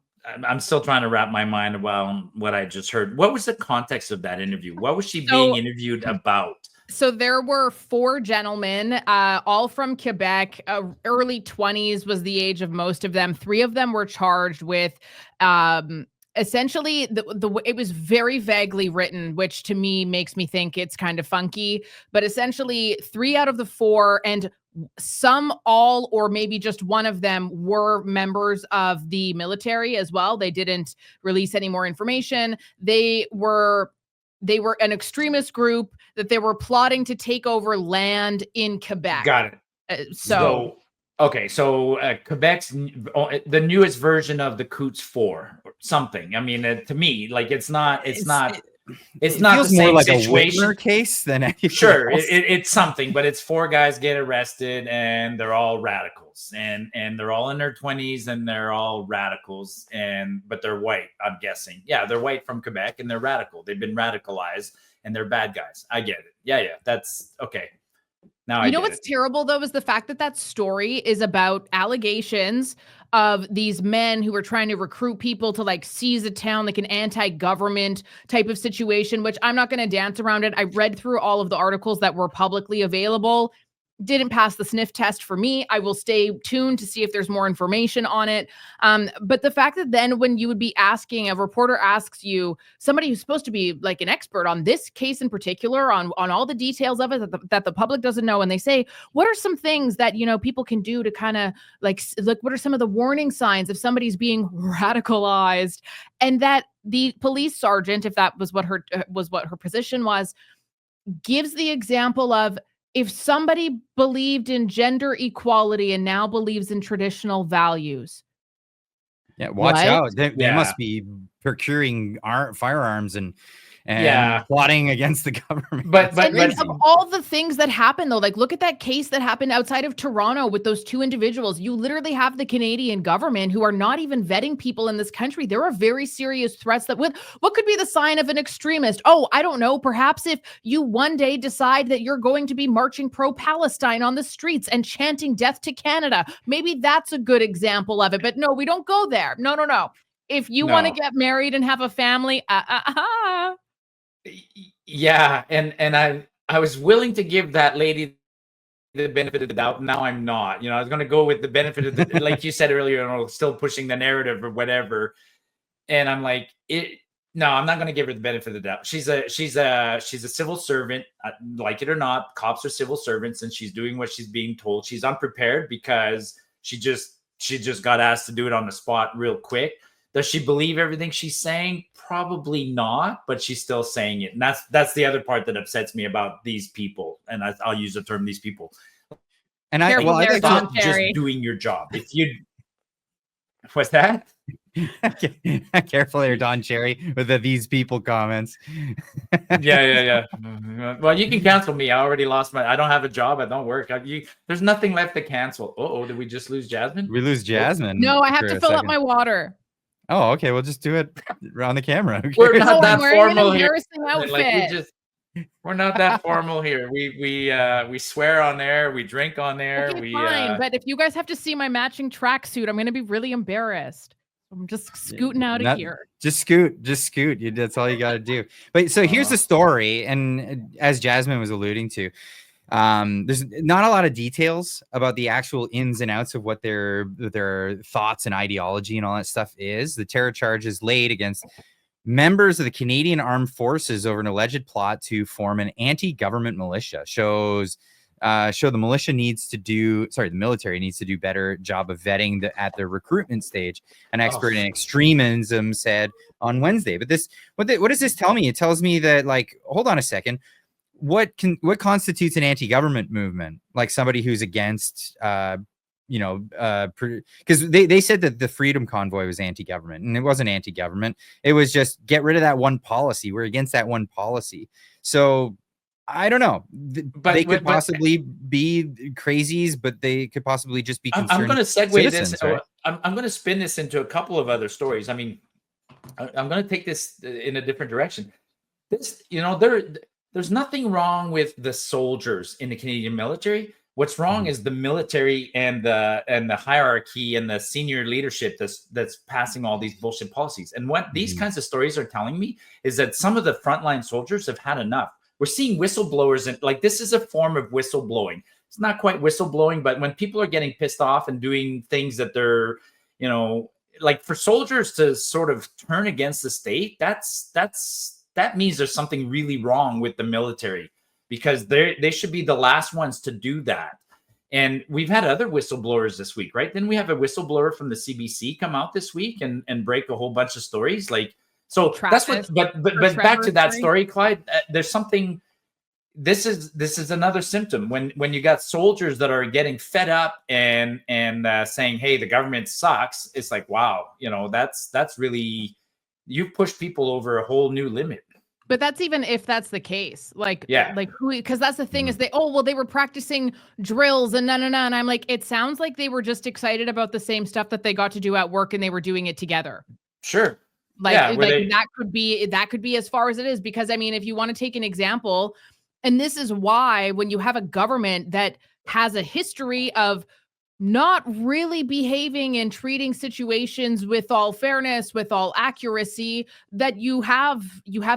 trying to wrap my mind around what I just heard. What was the context of that interview? What was she being interviewed about? So there were 4 gentlemen, all from Quebec. Early 20s was the age of most of them. 3 of them were charged with essentially it was very vaguely written, which to me makes me think it's kind of funky. But essentially 3 out of the 4, and some, all, or maybe just one of them were members of the military as well. They didn't release any more information. They were an extremist group that they were plotting to take over land in Quebec. Got it. So Quebec's the newest version of the Coots 4 or something. I mean, to me, like it's not the same like situation. A Whitmer case than anything sure else. It's something, but it's 4 guys get arrested and they're all radicals and they're all in their 20s and they're all radicals but they're white. I'm guessing. Yeah, they're white from Quebec and they're radical. They've been radicalized and they're bad guys. I get it. Yeah, that's okay. Now you know what's terrible though is the fact that story is about allegations of these men who were trying to recruit people to like seize a town, like an anti-government type of situation, which I'm not going to dance around it. I read through all of the articles that were publicly available. didn't pass the sniff test for me. I will stay tuned to see if there's more information on it. But the fact that then when you would be asking, a reporter asks you, somebody who's supposed to be like an expert on this case in particular, on all the details of it that the public doesn't know, and they say, what are some things that, you know, people can do to kind of like, what are some of the warning signs if somebody's being radicalized? And that the police sergeant, if that was what her position was, gives the example of, if somebody believed in gender equality and now believes in traditional values. Yeah, watch out. They must be procuring firearms and plotting against the government. But of all the things that happened, though, like look at that case that happened outside of Toronto with those two individuals. You literally have the Canadian government who are not even vetting people in this country. There are very serious threats that what could be the sign of an extremist? Oh, I don't know. Perhaps if you one day decide that you're going to be marching pro-Palestine on the streets and chanting death to Canada, maybe that's a good example of it. But no, we don't go there. No. If you want to get married and have a family, Yeah, and I was willing to give that lady the benefit of the doubt. Now I'm not. You know, I was going to go with the benefit of the, like you said earlier, still pushing the narrative or whatever. And I'm like, no, I'm not going to give her the benefit of the doubt. She's a civil servant, like it or not. Cops are civil servants, and she's doing what she's being told. She's unprepared because she just got asked to do it on the spot real quick. Does she believe everything she's saying? Probably not, but she's still saying it. And that's the other part that upsets me about these people. And I'll use the term these people. And I stop just doing your job. If you, what's that? Careful there, Don Cherry, with these people comments. Yeah. Well, you can cancel me. I already lost I don't have a job. I don't work. There's nothing left to cancel. Oh, did we just lose Jasmin? We lose Jasmin. No, I have to fill up my water. Oh, okay. We'll just do it on the camera. We're not that formal here. Outfit. We're not that formal here. We swear on air. We drink on air. Okay, fine. But if you guys have to see my matching tracksuit, I'm going to be really embarrassed. I'm just scooting out of here. Just scoot. That's all you got to do. But so here's the story. And as Jasmin was alluding to, there's not a lot of details about the actual ins and outs of what their thoughts and ideology and all that stuff is. The terror charges laid against members of the Canadian Armed Forces over an alleged plot to form an anti-government militia show the military needs to do better job of vetting at the recruitment stage. An expert in extremism said on Wednesday. But what does this tell me? It tells me that, like, hold on a second. What constitutes an anti-government movement? Like somebody who's against, because they said that the Freedom Convoy was anti-government, and it wasn't anti-government. It was just get rid of that one policy. We're against that one policy. So I don't know. But they could possibly be crazies, but they could possibly just be concerned. I'm going to segue this. Right? I'm going to spin this into a couple of other stories. I mean, I'm going to take this in a different direction. There's nothing wrong with the soldiers in the Canadian military. What's wrong is the military and the hierarchy and the senior leadership that's passing all these bullshit policies. And what these kinds of stories are telling me is that some of the frontline soldiers have had enough. We're seeing whistleblowers, and like this is a form of whistleblowing. It's not quite whistleblowing, but when people are getting pissed off and doing things that they're, like for soldiers to sort of turn against the state, that means there's something really wrong with the military, because they should be the last ones to do that. And we've had other whistleblowers this week, right? Then we have a whistleblower from the CBC come out this week and break a whole bunch of stories. Like, so Travis, that's what, but back to that story, Clyde, there's something, this is another symptom when you got soldiers that are getting fed up and saying, hey, the government sucks. It's like, wow, that's really, you've pushed people over a whole new limit. But that's even if that's the case, because that's the thing is they were practicing drills and no. And I'm like, it sounds like they were just excited about the same stuff that they got to do at work and they were doing it together. Sure. That could be as far as it is, because I mean, if you want to take an example, and this is why when you have a government that has a history of not really behaving and treating situations with all fairness, with all accuracy, that you have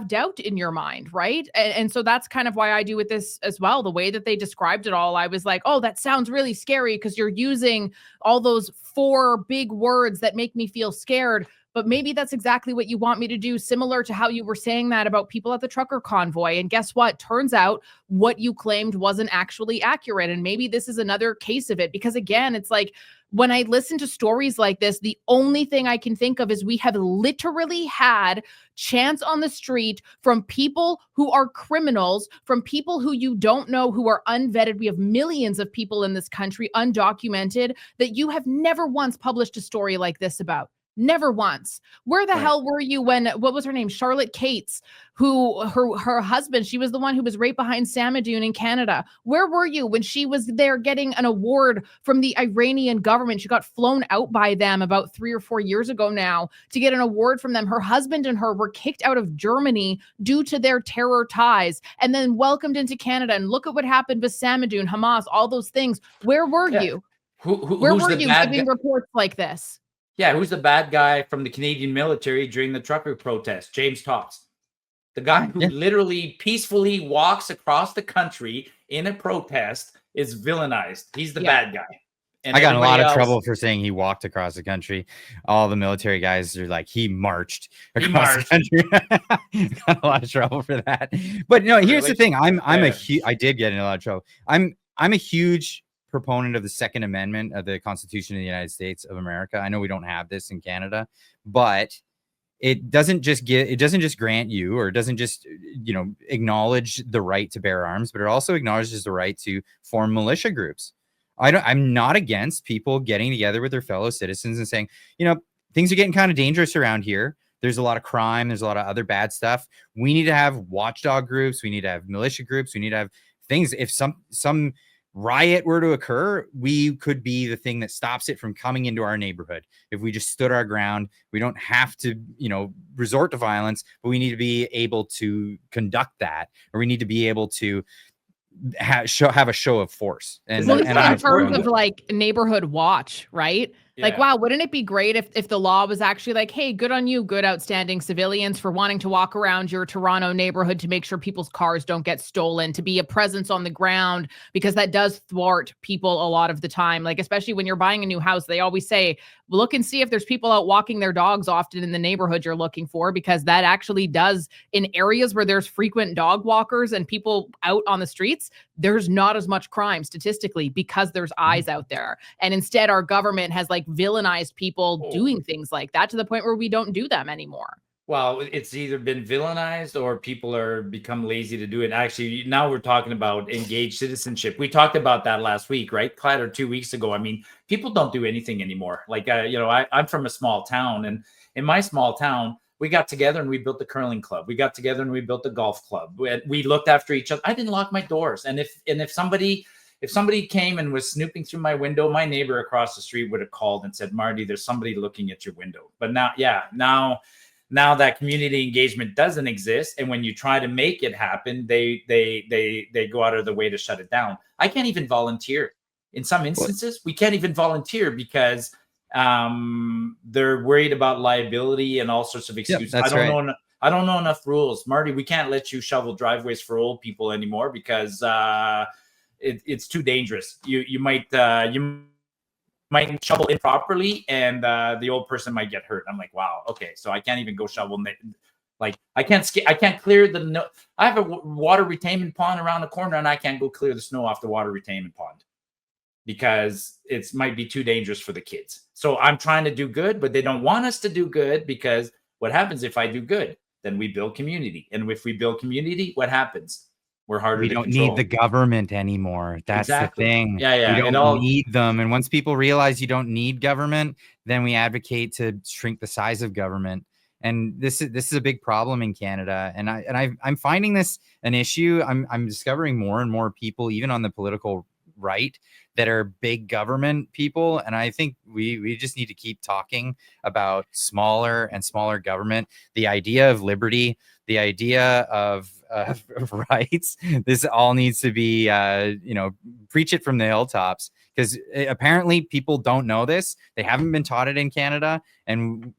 doubt in your mind, right? And so that's kind of why I do with this as well. The way that they described it all, I was like, oh, that sounds really scary because you're using all those 4 big words that make me feel scared. But maybe that's exactly what you want me to do, similar to how you were saying that about people at the trucker convoy. And guess what? Turns out what you claimed wasn't actually accurate. And maybe this is another case of it. Because again, it's like when I listen to stories like this, the only thing I can think of is we have literally had chants on the street from people who are criminals, from people who you don't know, who are unvetted. We have millions of people in this country, undocumented, that you have never once published a story like this about. Never once. Where the hell were you when, what was her name? Charlotte Cates, who her husband, she was the one who was right behind Samadune in Canada. Where were you when she was there getting an award from the Iranian government? She got flown out by them about 3 or 4 years ago now to get an award from them. Her husband and her were kicked out of Germany due to their terror ties and then welcomed into Canada. And look at what happened with Samadune, Hamas, all those things. Where were you? Where were you giving reports like this? Yeah, who's the bad guy from the Canadian military during the trucker protest? James Tops. The guy who literally peacefully walks across the country in a protest is villainized. He's the bad guy. And I got in a lot of trouble for saying he walked across the country. All the military guys are like, he marched across the country. Got a lot of trouble for that. But no, here's the thing. I did get in a lot of trouble. I'm a huge proponent of the Second Amendment of the Constitution of the United States of America. I know we don't have this in Canada, but it doesn't just grant you, or it doesn't just, acknowledge the right to bear arms, but it also acknowledges the right to form militia groups. I'm not against people getting together with their fellow citizens and saying, things are getting kind of dangerous around here. There's a lot of crime. There's a lot of other bad stuff. We need to have watchdog groups. We need to have militia groups. We need to have things. If some riot were to occur, we could be the thing that stops it from coming into our neighborhood. If we just stood our ground, we don't have to, resort to violence, but we need to be able to conduct that, or we need to be able to have a show of force. And in terms of like neighborhood watch, right? Like, wow, wouldn't it be great if the law was actually like, hey, good on you, good outstanding civilians for wanting to walk around your Toronto neighborhood to make sure people's cars don't get stolen, to be a presence on the ground, because that does thwart people a lot of the time. Like, especially when you're buying a new house, they always say, look and see if there's people out walking their dogs often in the neighborhood you're looking for, because that actually does, in areas where there's frequent dog walkers and people out on the streets, there's not as much crime statistically because there's eyes out there. And instead our government has like villainized people doing things like that to the point where we don't do them anymore. Well, it's either been villainized or people are become lazy to do it. Actually, now we're talking about engaged citizenship. We talked about that last week, right, Clyde, or 2 weeks ago. I mean, people don't do anything anymore. Like, I'm from a small town, and in my small town, we got together and we built the curling club. We got together and we built the golf club. We looked after each other. I didn't lock my doors. And if somebody came and was snooping through my window, my neighbor across the street would have called and said, Marty, there's somebody looking at your window. But now that community engagement doesn't exist. And when you try to make it happen, they go out of the way to shut it down. I can't even volunteer. In some instances, we can't even volunteer because they're worried about liability and all sorts of excuses. I don't know enough rules. Marty, we can't let you shovel driveways for old people anymore because it's too dangerous. You might shovel improperly and the old person might get hurt. I'm like, wow, okay, so I can't even go shovel. Like I can't clear I have a water retainment pond around the corner and I can't go clear the snow off the water retainment pond because it might be too dangerous for the kids. So I'm trying to do good, but they don't want us to do good, because what happens if I do good? Then we build community. And if we build community, what happens? We're harder to control. We don't need the government anymore. That's the thing. Yeah. We don't need them. And once people realize you don't need government, then we advocate to shrink the size of government. And this is a big problem in Canada. And I'm finding this an issue. I'm discovering more and more people, even on the political right, that are big government people. And I think we just need to keep talking about smaller and smaller government. The idea of liberty, the idea of of rights. This all needs to be, preach it from the hilltops, because apparently people don't know this. They haven't been taught it in Canada. And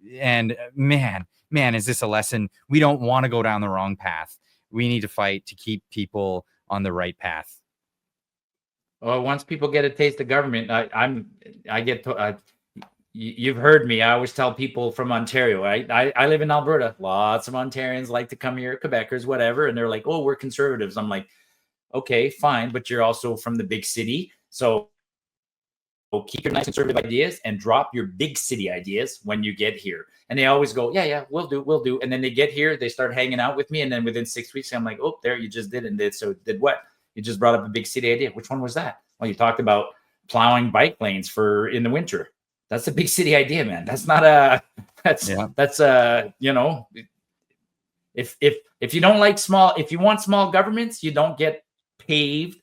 man, is this a lesson? We don't want to go down the wrong path. We need to fight to keep people on the right path. Well, once people get a taste of government, you've heard me. I always tell people from Ontario, I live in Alberta. Lots of Ontarians like to come here, Quebecers, whatever. And they're like, oh, we're conservatives. I'm like, okay, fine. But you're also from the big city. So keep your nice conservative ideas and drop your big city ideas when you get here. And they always go, yeah, we'll do. And then they get here, they start hanging out with me. And then within 6 weeks, I'm like, oh, there, you just did. And did what? You just brought up a big city idea. Which one was that? Well, you talked about plowing bike lanes in the winter. That's a big city idea, man. That's not if you don't like if you want small governments, you don't get paved,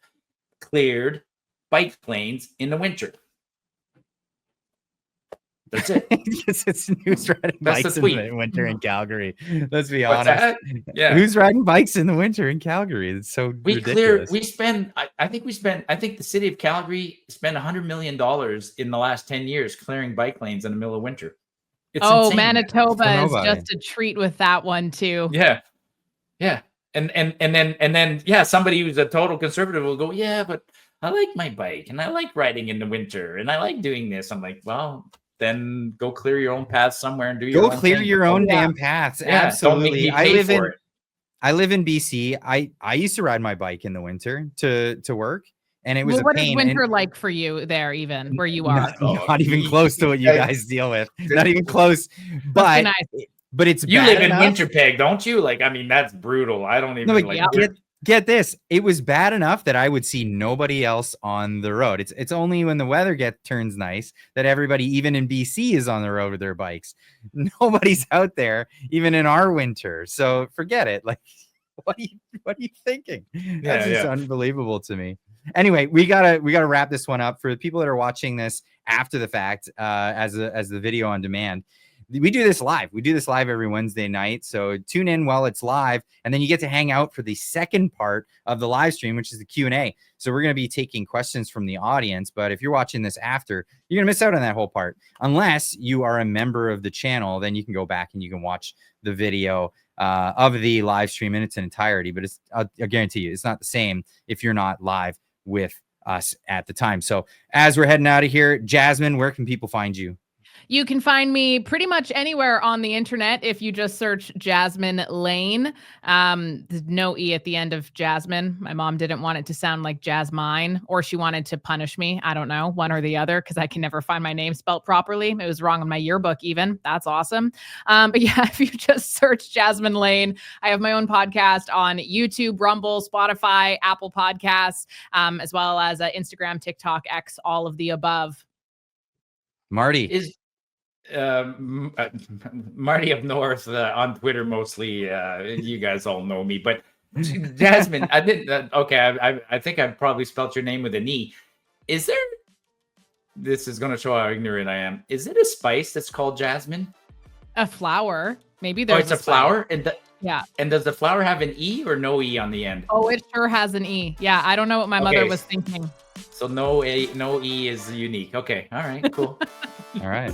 cleared bike lanes in the winter. That's it. It's who's riding bikes in the winter in Calgary. Let's be What's honest. That? Yeah. Who's riding bikes in the winter in Calgary? It's so ridiculous. I think the city of Calgary spent $100 million in the last 10 years clearing bike lanes in the middle of winter. It's insane. Manitoba is just a treat with that one too. Yeah. And then somebody who's a total conservative will go, yeah, but I like my bike and I like riding in the winter and I like doing this. I'm like, well, then go clear your own path somewhere and do your own clear thing. your own damn paths. Yeah, absolutely. I live in BC. I used to ride my bike in the winter to work, and it was a what pain. What is winter like for you there, even where you are? Not even close to what you guys deal with. Not even close. But but it's you bad live in enough. Winterpeg, don't you? Like, I mean, that's brutal. I don't even Get this. It was bad enough that I would see nobody else on the road. It's only when the weather turns nice that everybody, even in BC, is on the road with their bikes. Nobody's out there, even in our winter. So forget it. Like, what are you thinking? That's just unbelievable to me. Anyway, we gotta wrap this one up. For the people that are watching this after the fact, as the video on demand. We do this live. We do this live every Wednesday night. So tune in while it's live, and then you get to hang out for the second part of the live stream, which is the Q&A. So we're going to be taking questions from the audience. But if you're watching this after, you're going to miss out on that whole part. Unless you are a member of the channel, then you can go back and you can watch the video of the live stream in its entirety. But I guarantee you, it's not the same if you're not live with us at the time. So as we're heading out of here, Jasmin, where can people find you? You can find me pretty much anywhere on the internet if you just search Jasmin Laine. There's no E at the end of Jasmin. My mom didn't want it to sound like Jasmine, or she wanted to punish me. I don't know, one or the other, because I can never find my name spelled properly. It was wrong on my yearbook even. That's awesome. But yeah, if you just search Jasmin Laine, I have my own podcast on YouTube, Rumble, Spotify, Apple Podcasts, as well as Instagram, TikTok, X, all of the above. Marty. Marty up north on Twitter mostly. You guys all know me, but Jasmin, I didn't. Okay, I think I probably spelled your name with an E. Is there? This is going to show how ignorant I am. Is it a spice that's called jasmine? A flower, maybe. There's it's a flower, and yeah. And does the flower have an E or no E on the end? Oh, it sure has an E. Yeah, I don't know what my mother was thinking. So no E is unique. Okay, all right, cool. All right.